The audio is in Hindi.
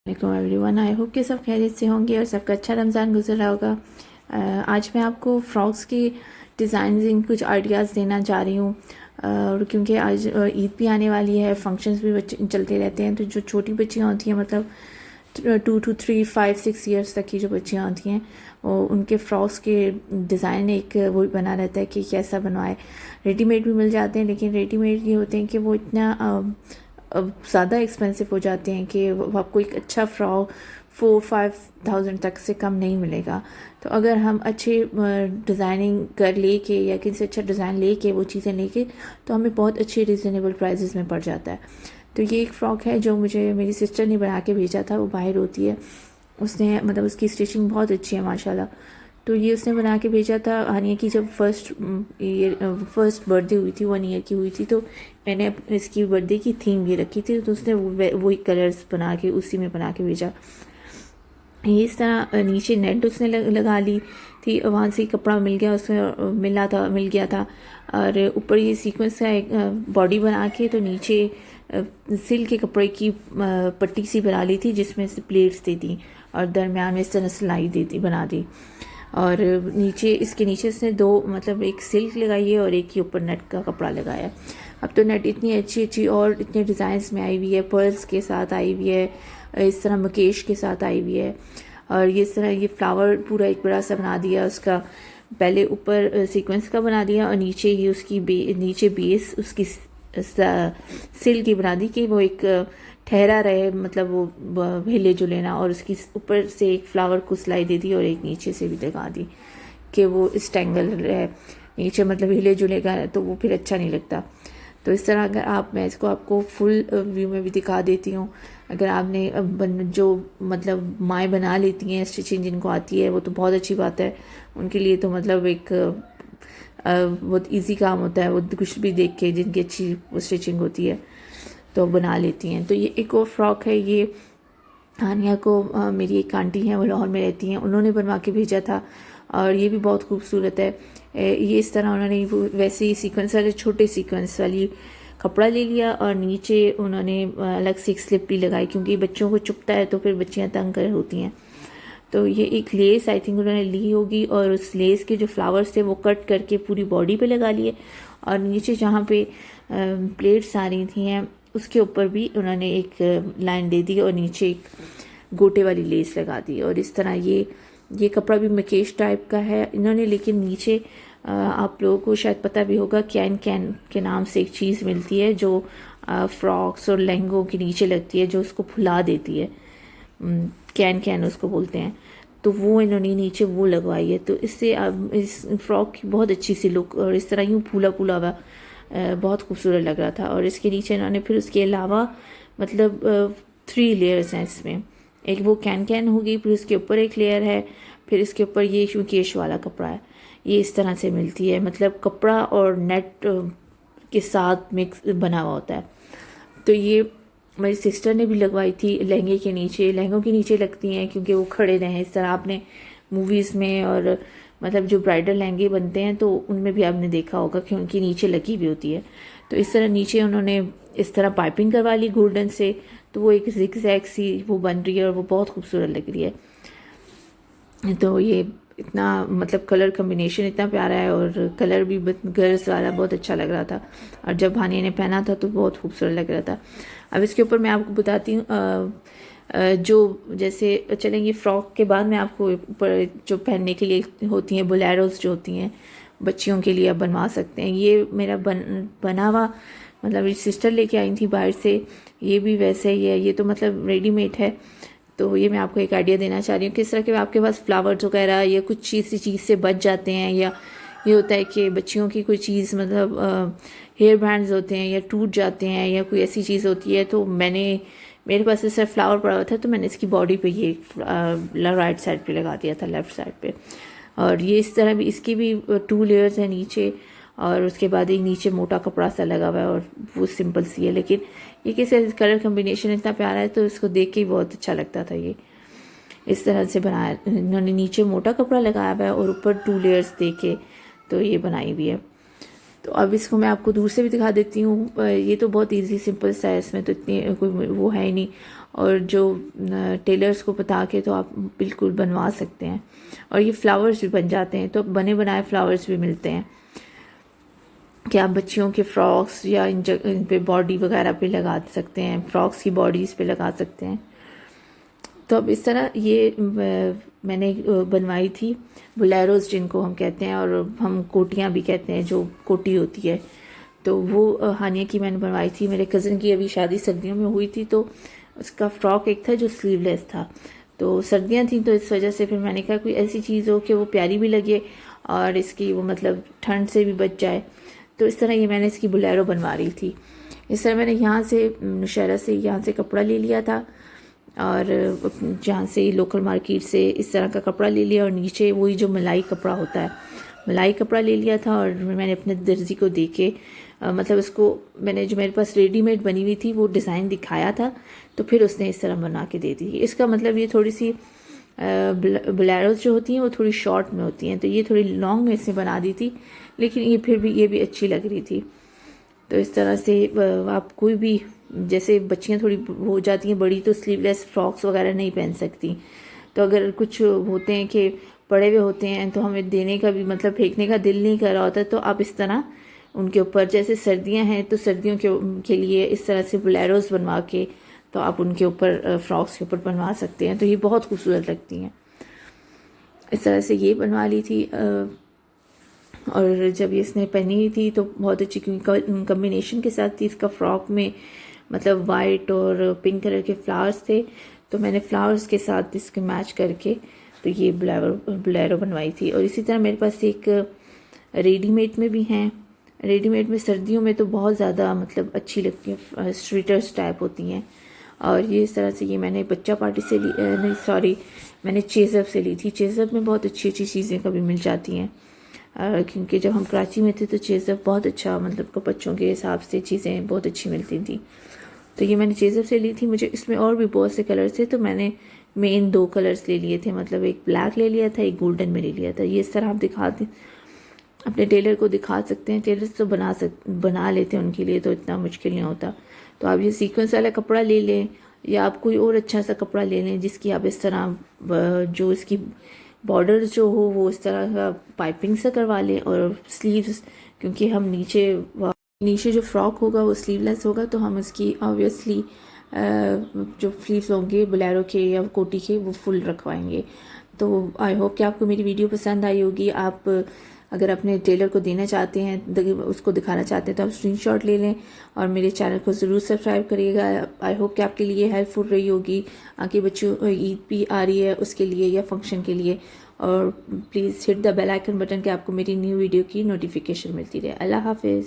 वालेकुम एवरीवन, आई होप कि सब खैरियत से होंगे और सबका अच्छा रमज़ान गुजर रहा होगा। आज मैं आपको फ्रॉक्स की डिज़ाइनिंग कुछ आइडियाज़ देना चाह रही हूँ। और क्योंकि आज ईद भी आने वाली है, फंक्शंस भी बच्चे चलते रहते हैं, तो जो छोटी बच्चियाँ होती हैं, मतलब 2 to 3, 5, 6 ईयर्स तक की जो बच्चियाँ होती हैं, वो उनके फ्रॉक्स के डिज़ाइन एक वो बना रहता है कि कैसा बनवाए। रेडीमेड भी मिल जाते हैं, लेकिन रेडीमेड ये होते हैं कि वो इतना ज़्यादा एक्सपेंसिव हो जाते हैं कि आपको एक अच्छा फ्रॉक 4-5 thousand तक से कम नहीं मिलेगा। तो अगर हम अच्छे डिज़ाइनिंग कर ले के या किसी से अच्छा डिज़ाइन ले के वो चीज़ें लेके, तो हमें बहुत अच्छे रिजनेबल प्राइजेस में पड़ जाता है। तो ये एक फ़्रॉक है जो मुझे मेरी सिस्टर ने बना के भेजा था। वो बाहर होती है, उसने मतलब उसकी स्टिचिंग बहुत अच्छी है माशाल्लाह। तो ये उसने बना के भेजा था। हानिया की जब फर्स्ट बर्थडे हुई थी, 1 ईयर की हुई थी, तो मैंने इसकी बर्थडे की थीम भी रखी थी, तो उसने वही कलर्स बना के उसी में बना के भेजा। ये इस तरह नीचे नेट उसने लगा ली थी, वहाँ से कपड़ा मिल गया था। और ऊपर ये सीक्वेंस का एक बॉडी बना के, तो नीचे सिल्क के कपड़े की पट्टी सी बना ली थी, जिसमें से प्लेट्स दी थी और दरमियान में इस तरह सिलाई बना दी। और इसके नीचे इसने 2 मतलब एक सिल्क लगाई है और एक के ऊपर नेट का कपड़ा लगाया। अब तो नेट इतनी अच्छी और इतने डिज़ाइंस में आई हुई है, पर्ल्स के साथ आई हुई है, इस तरह मकेश के साथ आई हुई है। और इस तरह ये फ्लावर पूरा एक बड़ा सा बना दिया उसका, पहले ऊपर सीक्वेंस का बना दिया और नीचे ही उसकी नीचे बेस उसकी सिल्क की बना दी कि वो एक ठहरा रहे, मतलब वो हिले जुले ना। और उसकी ऊपर से एक फ्लावर को सिलाई दे दी और एक नीचे से भी लगा दी कि वो स्टैंगल रहे नीचे, मतलब हिले जुलेगा तो वो फिर अच्छा नहीं लगता। तो इस तरह अगर मैं इसको आपको फुल व्यू में भी दिखा देती हूँ। अगर आपने जो मतलब माएँ बना लेती हैं, स्टिचिंग जिनको आती है, वो तो बहुत अच्छी बात है। उनके लिए तो मतलब एक बहुत इजी काम होता है, वो कुछ भी देख के जिनकी अच्छी स्टिचिंग होती है तो बना लेती हैं। तो ये एक और फ्रॉक है, ये हानिया को मेरी एक आंटी हैं, वो लाहौर में रहती हैं, उन्होंने बनवा के भेजा था और ये भी बहुत खूबसूरत है। ये इस तरह उन्होंने वैसे ही सीक्वेंस वाले छोटे सीक्वेंस वाली कपड़ा ले लिया और नीचे उन्होंने अलग से एक स्लिप भी लगाई, क्योंकि बच्चों को चुभता है तो फिर बच्चियाँ तंग कर होती हैं। तो ये एक लेस आई थिंक उन्होंने ली होगी और उस लेस के जो फ्लावर्स थे वो कट करके पूरी बॉडी पे लगा लिए और नीचे जहाँ पे प्लेट्स आ रही थी हैं उसके ऊपर भी उन्होंने एक लाइन दे दी और नीचे एक गोटे वाली लेस लगा दी। और इस तरह ये कपड़ा भी मकेश टाइप का है इन्होंने, लेकिन नीचे आप लोगों को शायद पता भी होगा, कैन के नाम से एक चीज़ मिलती है जो फ्रॉक्स और लहंगों के नीचे लगती है, जो उसको फुला देती है, कैन उसको बोलते हैं। तो वो इन्होंने नीचे वो लगवाई है, तो इससे अब इस फ्रॉक की बहुत अच्छी सी लुक और इस तरह यूँ फूला हुआ बहुत खूबसूरत लग रहा था। और इसके नीचे इन्होंने फिर उसके अलावा मतलब 3 लेयर्स हैं इसमें, एक वो कैन होगी, फिर उसके ऊपर एक लेयर है, फिर इसके ऊपर ये मुकेश वाला कपड़ा है। ये इस तरह से मिलती है, मतलब कपड़ा और नेट के साथ मिक्स बना हुआ होता है। तो ये मेरी सिस्टर ने भी लगवाई थी लहंगों के नीचे लगती हैं, क्योंकि वो खड़े रहें इस तरह। आपने मूवीज़ में और मतलब जो ब्राइडल लहंगे बनते हैं तो उनमें भी आपने देखा होगा कि उनकी नीचे लगी हुई होती है। तो इस तरह नीचे उन्होंने इस तरह पाइपिंग करवा ली गोल्डन से, तो वो एक जिगजैग सी वो बन रही है और वो बहुत खूबसूरत लग रही है। तो ये इतना मतलब कलर कम्बिनेशन इतना प्यारा है और कलर भी गर्ल्स वाला बहुत अच्छा लग रहा था, और जब हानिया ने पहना था तो बहुत खूबसूरत लग रहा था। अब इसके ऊपर मैं आपको बताती हूँ जो जैसे चलेंगे फ्रॉक के बाद मैं आपको ऊपर जो पहनने के लिए होती हैं बोलेरोस जो होती हैं बच्चियों के लिए आप बनवा सकते हैं। ये मेरा बना हुआ मतलब मेरी सिस्टर लेके आई थी बाहर से, ये भी वैसे ही है, ये तो मतलब रेडीमेड है। तो ये मैं आपको एक आइडिया देना चाह रही हूँ, किस तरह के आपके पास फ्लावर्स वगैरह या कुछ चीज़ से बच जाते हैं, या ये होता है कि बच्चियों की कोई चीज़ मतलब हेयर बैंड्स होते हैं या टूट जाते हैं या कोई ऐसी चीज़ होती है, तो मेरे पास ऐसा फ्लावर पड़ा हुआ था, तो मैंने इसकी बॉडी पे ये राइट साइड पे लगा दिया था, लेफ़्ट साइड पे। और ये इस तरह भी इसकी भी 2 लेयर्स हैं नीचे, और उसके बाद एक नीचे मोटा कपड़ा सा लगा हुआ है और वो सिंपल सी है, लेकिन ये कैसे कलर कम्बिनेशन इतना प्यारा है तो इसको देख के ही बहुत अच्छा लगता था। ये इस तरह से बनाया इन्होंने, नीचे मोटा कपड़ा लगाया हुआ है और ऊपर 2 लेयर्स दे के तो ये बनाई हुई है। तो अब इसको मैं आपको दूर से भी दिखा देती हूँ। ये तो बहुत इजी सिंपल सा है, इसमें तो इतनी कोई वो है ही नहीं। और जो टेलर्स को बता के तो आप बिल्कुल बनवा सकते हैं। और ये फ्लावर्स भी बन जाते हैं, तो बने बनाए फ्लावर्स भी मिलते हैं कि आप बच्चियों के फ्रॉक्स या इन पे बॉडी वगैरह पे लगा सकते हैं, फ्रॉक्स की बॉडीज़ पे लगा सकते हैं। तो अब इस तरह ये मैंने बनवाई थी बोलेरोज जिनको हम कहते हैं, और हम कोटियाँ भी कहते हैं, जो कोटी होती है। तो वो हानिया की मैंने बनवाई थी। मेरे कज़न की अभी शादी सर्दियों में हुई थी, तो उसका फ़्रॉक एक था जो स्लीवलेस था। तो सर्दियाँ थी, तो इस वजह से फिर मैंने कहा कोई ऐसी चीज़ हो कि वो प्यारी भी लगे और इसकी वो मतलब ठंड से भी बच जाए। तो इस तरह ये मैंने इसकी बोलेरो बनवा रही थी। इस तरह मैंने यहाँ से नौशहरा से यहाँ से कपड़ा ले लिया था, और जहाँ से लोकल मार्केट से इस तरह का कपड़ा ले लिया, और नीचे वही जो मलाई कपड़ा होता है, मलाई कपड़ा ले लिया था। और मैंने अपने दर्जी को दे के मतलब उसको मैंने जो मेरे पास रेडीमेड बनी हुई थी वो डिज़ाइन दिखाया था, तो फिर उसने इस तरह बना के दे दी। इसका मतलब ये थोड़ी सी बोलेरोज जो होती हैं वो थोड़ी शॉर्ट में होती हैं, तो ये थोड़ी लॉन्ग में इसने बना दी थी, लेकिन ये फिर भी ये भी अच्छी लग रही थी। तो इस तरह से आप कोई भी, जैसे बच्चियां थोड़ी हो जाती हैं बड़ी, तो स्लीवलेस फ्रॉक्स वगैरह नहीं पहन सकती। तो अगर कुछ होते हैं कि पड़े हुए होते हैं तो हमें देने का भी मतलब फेंकने का दिल नहीं कर रहा होता, तो आप इस तरह उनके ऊपर, जैसे सर्दियां हैं तो सर्दियों के लिए इस तरह से बोलेरोज बनवा के तो आप उनके ऊपर फ्रॉक्स के ऊपर बनवा सकते हैं। तो ये बहुत खूबसूरत लगती हैं। इस तरह से ये बनवा ली थी। और जब ये इसने पहनी हुई थी तो बहुत अच्छी, क्योंकि कम्बिनेशन के साथ थी। इसका फ्रॉक में मतलब वाइट और पिंक कलर के फ्लावर्स थे, तो मैंने फ्लावर्स के साथ इसके मैच करके तो ये बोलेरो बनवाई थी। और इसी तरह मेरे पास एक रेडीमेड में भी हैं। रेडीमेड में सर्दियों में तो बहुत ज़्यादा मतलब अच्छी लगती हैं, स्वेटर्स टाइप होती हैं। और ये इस तरह से ये मैंने बच्चा पार्टी से ली, नहीं सॉरी, मैंने चेज़अप से ली थी। चेज़अप में बहुत अच्छी अच्छी चीज़ें कभी मिल जाती हैं, क्योंकि जब हम कराची में थे तो चेज़अप बहुत अच्छा, मतलब बच्चों के हिसाब से चीज़ें बहुत अच्छी मिलती थी। तो ये मैंने चेज़अप से ली थी। मुझे इसमें और भी बहुत से कलर्स थे, तो मैंने मेन 2 कलर्स ले लिए थे, मतलब एक ब्लैक ले लिया था, एक गोल्डन में ले लिया था। ये इस तरह आप अपने टेलर को दिखा सकते हैं। टेलर्स तो बना लेते हैं, उनके लिए तो इतना मुश्किल नहीं होता। तो आप ये सीक्वेंस वाला कपड़ा ले लें, या आप कोई और अच्छा सा कपड़ा ले लें जिसकी आप इस तरह जो इसकी बॉर्डर्स जो हो वो इस तरह का पाइपिंग से करवा लें। और स्लीव्स, क्योंकि हम नीचे जो फ्रॉक होगा वो स्लीवलेस होगा, तो हम उसकी ऑब्वियसली जो स्लीव्स होंगे बोलेरो के या कोटी के वो फुल रखवाएंगे। तो आई होप कि आपको मेरी वीडियो पसंद आई होगी। आप अगर अपने टेलर को देना चाहते हैं, उसको दिखाना चाहते हैं, तो आप स्क्रीनशॉट ले लें और मेरे चैनल को ज़रूर सब्सक्राइब करिएगा। आई होप कि आपके लिए हेल्पफुल रही होगी। आगे बच्चों ईद भी आ रही है उसके लिए या फंक्शन के लिए। और please hit the bell icon button कि आपको मेरी न्यू वीडियो की नोटिफिकेशन मिलती रहे। अल्लाह हाफिज़।